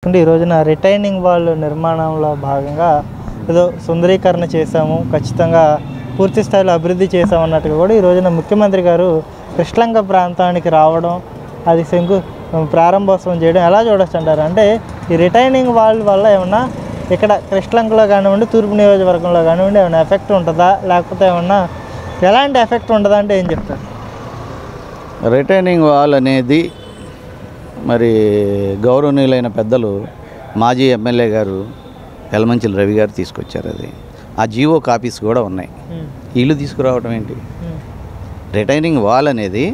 చూసుకుంటే ఈ రోజున రిటైనింగ్ వాల్ నిర్మాణంలో భాగంగా ఏదో సుందరీకరణ చేశాము, ఖచ్చితంగా పూర్తి స్థాయిలో అభివృద్ధి చేశామన్నట్టుగా కూడా ఈ రోజున ముఖ్యమంత్రి గారు కృష్ణలంక ప్రాంతానికి రావడం, అది ప్రారంభోత్సవం చేయడం ఎలా చూడొచ్చు అంటారు? అంటే ఈ రిటైనింగ్ వాల్ వల్ల ఏమన్నా ఇక్కడ కృష్ణలంకలో కానివ్వండి, తూర్పు నియోజకవర్గంలో కానివ్వండి ఏమైనా ఎఫెక్ట్ ఉంటుందా, లేకపోతే ఏమన్నా ఎలాంటి ఎఫెక్ట్ ఉంటుందా అంటే ఏం చెప్తారు? రిటైనింగ్ వాల్ అనేది మరి గౌరవనీయులైన పెద్దలు మాజీ ఎమ్మెల్యే గారు యలమంచిలి రవి గారు తీసుకొచ్చారు. అది ఆ జీవో కాపీస్ కూడా ఉన్నాయి. వీళ్ళు తీసుకురావడం ఏంటి? రిటైనింగ్ వాల్ అనేది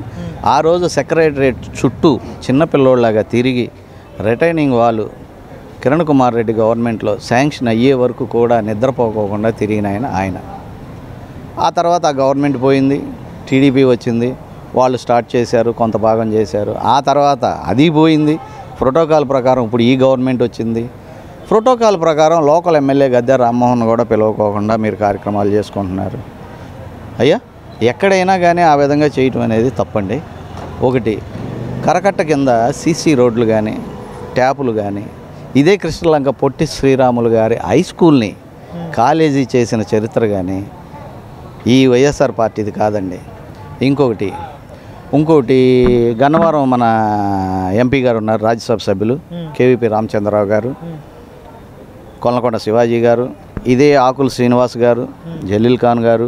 ఆ రోజు సెక్రటరేట్ చుట్టూ చిన్నపిల్లోళ్ళలాగా తిరిగి రిటైనింగ్ వాల్ కిరణ్ కుమార్ రెడ్డి గవర్నమెంట్లో శాంక్షన్ అయ్యే వరకు కూడా నిద్రపోకోకుండా తిరిగిన ఆయన. ఆ తర్వాత ఆ గవర్నమెంట్ పోయింది, టీడీపీ వచ్చింది, వాళ్ళు స్టార్ట్ చేశారు, కొంత భాగం చేశారు. ఆ తర్వాత అది పోయింది. ప్రోటోకాల్ ప్రకారం ఇప్పుడు ఈ గవర్నమెంట్ వచ్చింది. ప్రోటోకాల్ ప్రకారం లోకల్ ఎమ్మెల్యే గద్దె రామ్మోహన్ కూడా పిలవకోకుండా మీరు కార్యక్రమాలు చేసుకుంటున్నారు. అయ్యా, ఎక్కడైనా కానీ ఆ విధంగా చేయటం అనేది తప్పండి. ఒకటి, కరకట్ట కింద సీసీ రోడ్లు కానీ, ట్యాపులు కానీ, ఇదే కృష్ణలంక పొట్టి శ్రీరాములు గారి హై స్కూల్ని కాలేజీ చేసిన చరిత్ర కానీ ఈ వైఎస్ఆర్ పార్టీది కాదండి. ఇంకొకటి గన్నవరం మన ఎంపీ గారు ఉన్నారు, రాజ్యసభ సభ్యులు కేవీపీ రామచంద్రరావు గారు, కొల్లకొండ శివాజీ గారు, ఇదే ఆకుల శ్రీనివాస్ గారు, జలీల్ ఖాన్ గారు,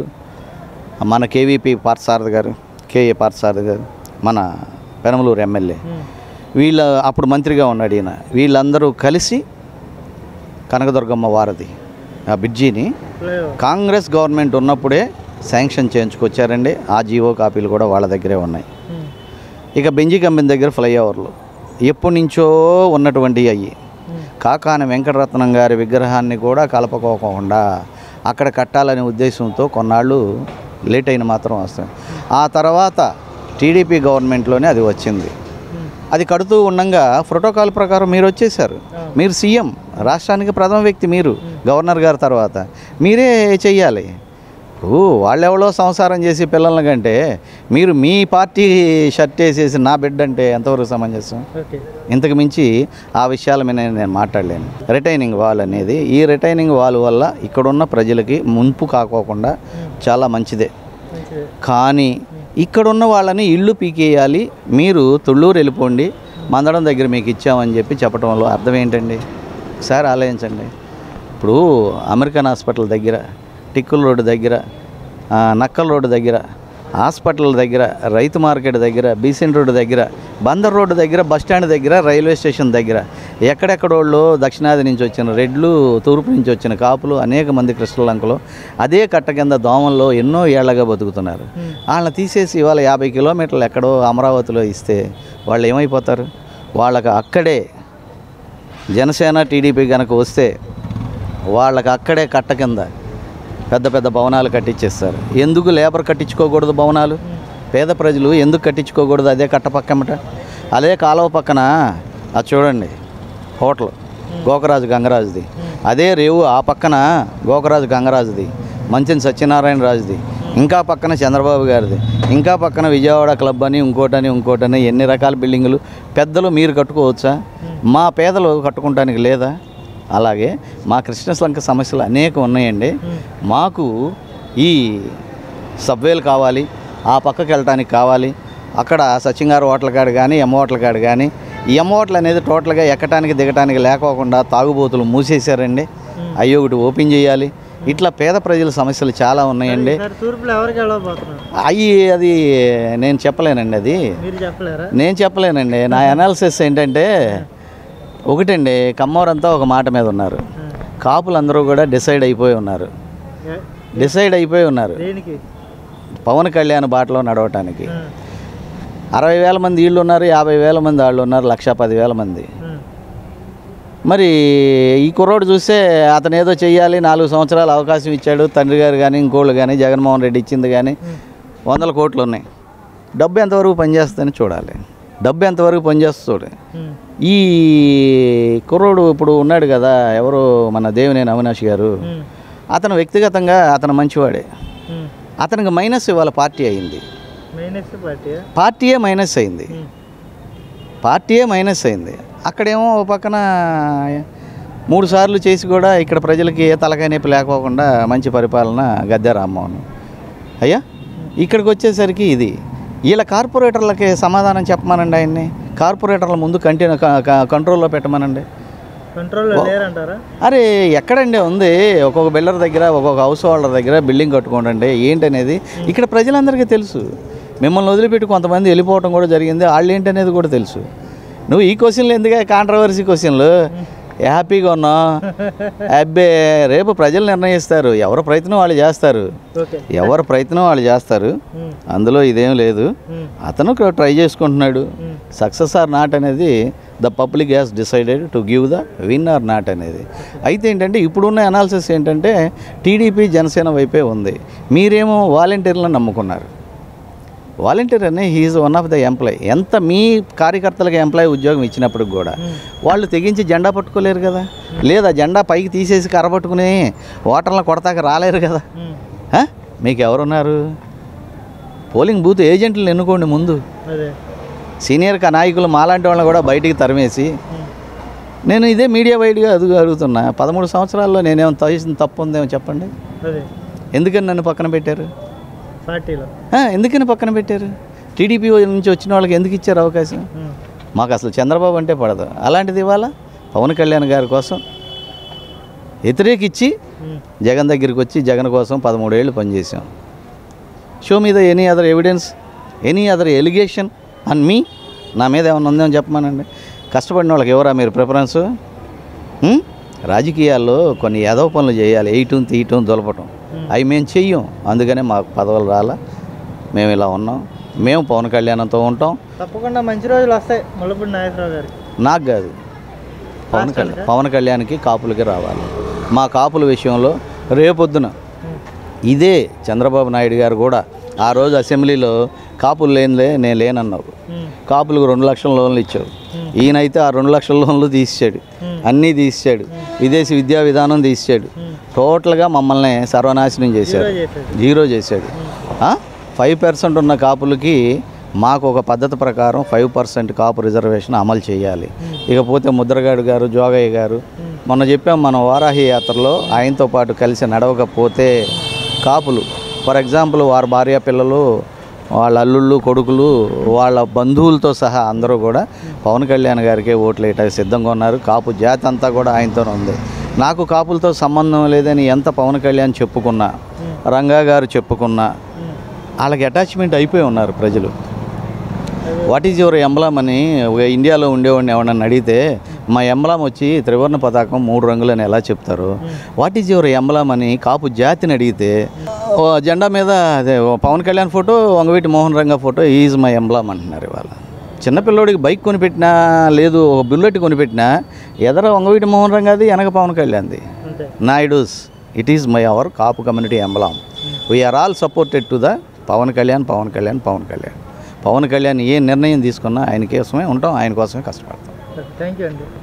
మన కేవీపీ పార్థసారథి గారు, కేఏ పార్థసారథి గారు, మన పెనమలూరు ఎమ్మెల్యే, వీళ్ళ అప్పుడు మంత్రిగా ఉన్నాడు ఈయన. వీళ్ళందరూ కలిసి కనకదుర్గమ్మ వారధి ఆ బ్రిడ్జిని కాంగ్రెస్ గవర్నమెంట్ ఉన్నప్పుడే శాంక్షన్ చేయించుకొచ్చారండి. ఆ జీవో కాపీలు కూడా వాళ్ళ దగ్గరే ఉన్నాయి. ఇక బెంజీ కంపెనీ దగ్గర ఫ్లైఓవర్లు ఎప్పటి నుంచో ఉన్నటువంటి అయ్యి కాకాని వెంకటరత్నం గారి విగ్రహాన్ని కూడా కలపకోకుండా అక్కడ కట్టాలనే ఉద్దేశంతో కొన్నాళ్ళు లేట్ అయిన మాత్రం వస్తాయి. ఆ తర్వాత టీడీపీ గవర్నమెంట్లోనే అది వచ్చింది. అది కడుతూ ఉండగా ప్రోటోకాల్ ప్రకారం మీరు వచ్చేసారు. మీరు సీఎం, రాష్ట్రానికి ప్రథమ వ్యక్తి మీరు, గవర్నర్ గారి తర్వాత మీరే చెయ్యాలి. వాళ్ళెవడో సంసారం చేసి పిల్లల కంటే మీరు మీ పార్టీ షర్ట్ వేసేసి నా బిడ్డ అంటే ఎంతవరకు సమంజసం? ఇంతకు మించి ఆ విషయాల మీద నేను మాట్లాడలేను. రిటైనింగ్ వాల్ అనేది, ఈ రిటైనింగ్ వాల్ వల్ల ఇక్కడున్న ప్రజలకి మున్పు కాకోకుండా చాలా మంచిదే. కానీ ఇక్కడున్న వాళ్ళని ఇల్లు పీకేయాలి, మీరు తుళ్ళూరు వెళ్ళిపోండి, మందడం దగ్గర మీకు ఇచ్చామని చెప్పటంలో అర్థం ఏంటండి? ఒకసారి ఆలోచించండి. ఇప్పుడు అమెరికన్ హాస్పిటల్ దగ్గర, టిక్కుల రోడ్డు దగ్గర, నక్కల్ రోడ్డు దగ్గర, హాస్పిటల్ దగ్గర, రైతు మార్కెట్ దగ్గర, బీసెంట్ రోడ్డు దగ్గర, బందర్ రోడ్డు దగ్గర, బస్టాండ్ దగ్గర, రైల్వే స్టేషన్ దగ్గర ఎక్కడెక్కడోళ్ళు దక్షిణాది నుంచి వచ్చిన రెడ్లు, తూర్పు నుంచి వచ్చిన కాపులు, అనేక మంది కృష్ణలంకలో అదే కట్ట కింద దోమల్లో ఎన్నో ఏళ్లగా బతుకుతున్నారు. వాళ్ళని తీసేసి ఇవాళ 50 కిలోమీటర్లు ఎక్కడో అమరావతిలో ఇస్తే వాళ్ళు ఏమైపోతారు? వాళ్ళకి అక్కడే జనసేన టీడీపీ కనుక వస్తే వాళ్ళకి అక్కడే కట్ట కింద పెద్ద పెద్ద భవనాలు కట్టించేస్తారు. ఎందుకు లేబర్ కట్టించుకోకూడదు భవనాలు? పేద ప్రజలు ఎందుకు కట్టించుకోకూడదు? అదే కట్ట పక్కమట, అదే కాలువ పక్కన అది చూడండి హోటల్ గోకరాజు గంగరాజుది, అదే రేవు ఆ పక్కన గోకరాజు గంగరాజుది, మంచిని సత్యనారాయణ రాజుది, ఇంకా పక్కన చంద్రబాబు గారిది, ఇంకా పక్కన విజయవాడ క్లబ్ అని ఇంకోటని ఎన్ని రకాల బిల్డింగులు పెద్దలు మీరు కట్టుకోవచ్చా? మా పేదలు కట్టుకోవడానికి లేదా? అలాగే మా కృష్ణలంక సమస్యలు అనేకం ఉన్నాయండి. మాకు ఈ సబ్వేలు కావాలి, ఆ పక్కకి వెళ్ళటానికి కావాలి. అక్కడ సచిన్గారు హోటల్ కాడ కానీ, ఎమ్మ హోటల్ కాడ కానీ, ఈ ఎమ్మ హోటల్ అనేది టోటల్గా ఎక్కటానికి దిగటానికి లేకోకుండా తాగుబోతులు మూసేశారండి. అవి ఒకటి ఓపెన్ చేయాలి. ఇట్లా పేద ప్రజల సమస్యలు చాలా ఉన్నాయండి. అది నేను చెప్పలేనండి. అది నేను చెప్పలేనండి. నా అనాలిసిస్ ఏంటంటే ఒకటండి, కమ్మవారంతా ఒక మాట మీద ఉన్నారు, కాపులందరూ కూడా డిసైడ్ అయిపోయి ఉన్నారు పవన్ కళ్యాణ్ బాటలో నడవటానికి. 60,000 మంది వీళ్ళు ఉన్నారు, 50,000 మంది వాళ్ళు ఉన్నారు, 1,10,000 మంది. మరి ఈ కుర్రోడు చూస్తే అతను ఏదో చెయ్యాలి, 4 సంవత్సరాలు అవకాశం ఇచ్చాడు తండ్రి గారు కానీ, ఇంకోళ్ళు కానీ, జగన్మోహన్ రెడ్డి ఇచ్చింది కానీ 100 కోట్లు ఉన్నాయి. డబ్బు ఎంతవరకు పనిచేస్తుందని చూడాలి. డబ్బు ఎంతవరకు పనిచేస్తుంది. ఈ కుర్రోడు ఇప్పుడు ఉన్నాడు కదా, ఎవరు మన దేవినేని అవినాష్ గారు, అతను వ్యక్తిగతంగా అతను మంచివాడే. అతనికి మైనస్ ఇవాళ పార్టీ అయింది. పార్టీయే మైనస్ అయింది. అక్కడేమో ఓ పక్కన 3 సార్లు చేసి కూడా ఇక్కడ ప్రజలకి ఏ తలకాయ నొప్పి లేకోకుండా మంచి పరిపాలన గద్దె రామ్మోహన్. అయ్యా ఇక్కడికి వచ్చేసరికి ఇది వీళ్ళ కార్పొరేటర్లకి సమాధానం చెప్పమనండి. ఆయన్ని కార్పొరేటర్ల ముందు కంట్రోల్లో పెట్టమనండి. కంట్రోల్లో లేరంటారా? అరే ఎక్కడండి ఉంది? ఒక్కొక్క బిల్డర్ దగ్గర ఒక్కొక్క హౌస్ హోల్డర్ దగ్గర బిల్డింగ్ కట్టుకోండి ఏంటనేది ఇక్కడ ప్రజలందరికీ తెలుసు. మిమ్మల్ని వదిలిపెట్టి కొంతమంది వెళ్ళిపోవడం కూడా జరిగింది. వాళ్ళు ఏంటనేది కూడా తెలుసు. నువ్వు ఈ క్వశ్చన్లు ఎందుకు కాంట్రవర్సీ క్వశ్చన్లు? హ్యాపీగా ఉన్నావు అబ్బే, రేపు ప్రజలు నిర్ణయిస్తారు. ఎవరి ప్రయత్నం వాళ్ళు చేస్తారు, ఎవరి ప్రయత్నం వాళ్ళు చేస్తారు. అందులో ఇదేం లేదు. అతను ట్రై చేసుకుంటున్నాడు. సక్సెస్ ఆర్ నాట్ అనేది the public has decided to give the win are not అనేది. అయితే ఏంటంటే ఇప్పుడున్న అనాలిసిస్ ఏంటంటే టీడీపీ జనసేన వైపే ఉంది. మీరేమో వాలంటీర్లను నమ్ముకున్నారు. వాలంటీర్ అని he is one of the employ. ఎంత మీ కార్యకర్తలకు ఎంప్లాయ్ ఉద్యోగం ఇచ్చినప్పుడు కూడా వాళ్ళు తెగించి జెండా పట్టుకోలేరు కదా, లేదా జెండా పైకి తీసేసి కర్రపట్టుకుని ఓటర్లను కొడతాక రాలేరు కదా. మీకు ఎవరున్నారు? పోలింగ్ బూత్ ఏజెంట్లను ఎన్నుకోండి ముందు. సీనియర్ నాయకులు మాలాంటి వాళ్ళని కూడా బయటికి తరిమేసి, నేను ఇదే మీడియా వైడ్గా అడుగుతున్నా, 13 సంవత్సరాల్లో నేనేమో చేసిన తప్పు ఉందేమో చెప్పండి. ఎందుకని నన్ను పక్కన పెట్టారు? పార్టీలో ఎందుకని పక్కన పెట్టారు? టీడీపీ నుంచి వచ్చిన వాళ్ళకి ఎందుకు ఇచ్చారు అవకాశం? మాకు అసలు చంద్రబాబు అంటే పడదు. అలాంటిది ఇవాళ పవన్ కళ్యాణ్ గారి కోసం వ్యతిరేకించి జగన్ దగ్గరికి వచ్చి జగన్ కోసం 13 ఏళ్ళు పనిచేసాం. షో మీద any other evidence, any other allegation and మీ, నా మీద ఏమైనా ఉందేమో చెప్పమానండి. కష్టపడిన వాళ్ళకి ఎవరా మీరు ప్రిఫరెన్స్? రాజకీయాల్లో కొన్ని యాదవ పనులు చేయాలి, వేయటం తీయటం దొలపటం. అవి మేము చెయ్యం. అందుకనే మాకు పదవులు రాలా. మేము ఇలా ఉన్నాం. మేము పవన్ కళ్యాణ్తో ఉంటాం. తప్పకుండా మంచి రోజులు వస్తాయి ముల్లపూడి నాగేశ్వరరావు గారికి. నాకు కాదు, పవన్ కళ్యాణ్కి కాపులకి రావాలి. మా కాపుల విషయంలో రేపొద్దున ఇదే చంద్రబాబు నాయుడు గారు కూడా ఆ రోజు అసెంబ్లీలో కాపులు లేనిలే నేను లేనన్నావు. కాపులకు 2 లక్షల లోన్లు ఇచ్చావు. ఈయనైతే ఆ 2 లక్షల లోన్లు తీసాడు, అన్నీ తీసాడు, విదేశీ విద్యా విధానం తీసాడు. టోటల్గా మమ్మల్ని సర్వనాశనం చేశాడు, జీరో చేశాడు. 5% ఉన్న కాపులకి మాకు ఒక పద్ధతి ప్రకారం 5% కాపు రిజర్వేషన్ అమలు చేయాలి. ఇకపోతే ముద్రగాడు గారు, జోగయ్య గారు మొన్న చెప్పాం, మనం వారాహి యాత్రలో ఆయనతో పాటు కలిసి నడవకపోతే కాపులు, ఫర్ ఎగ్జాంపుల్ వారి భార్య పిల్లలు, వాళ్ళ అల్లుళ్ళు, కొడుకులు, వాళ్ళ బంధువులతో సహా అందరూ కూడా పవన్ కళ్యాణ్ గారికే ఓట్లు వేయటానికి సిద్ధంగా ఉన్నారు. కాపు జాతి అంతా కూడా ఆయనతోనే ఉంది. నాకు కాపులతో సంబంధం లేదని ఎంత పవన్ కళ్యాణ్ చెప్పుకున్నా, రంగా గారు చెప్పుకున్నా, వాళ్ళకి అటాచ్మెంట్ అయిపోయి ఉన్నారు ప్రజలు. వాట్ ఈజ్ యువర్ ఎంబ్లామ్ అని ఇండియాలో ఉండేవాడిని ఎవరన్నా అడిగితే, మా ఎంబ్లామ్ వచ్చి త్రివర్ణ పతాకం 3 రంగులని ఎలా చెప్తారు? వాట్ ఈజ్ యువర్ ఎంబ్లామ్ అని కాపు జాతిని అడిగితే జెండా మీద అదే Pawan Kalyan photo, Vangaveeti Mohan Ranga photo, is my emblem అంటున్నారు. ఇవాళ చిన్నపిల్లోడికి బైక్ కొనిపెట్టినా, లేదు ఒక బుల్లెట్ కొనిపెట్టినా, ఎదర వంగవీటి మోహన్ రంగాది, వెనక పవన్ కళ్యాణ్ది. Naidus, it is my our Kapu community emblem. We are all supported to the Pavan Kalyan, Pavan Kalyan, Pavan Kalyan. Pavan Kalyan ఏ నిర్ణయం తీసుకున్నా ఆయన కోసమే ఉంటాం, ఆయన కోసమే కష్టపడతాం. థ్యాంక్ యూ అండి.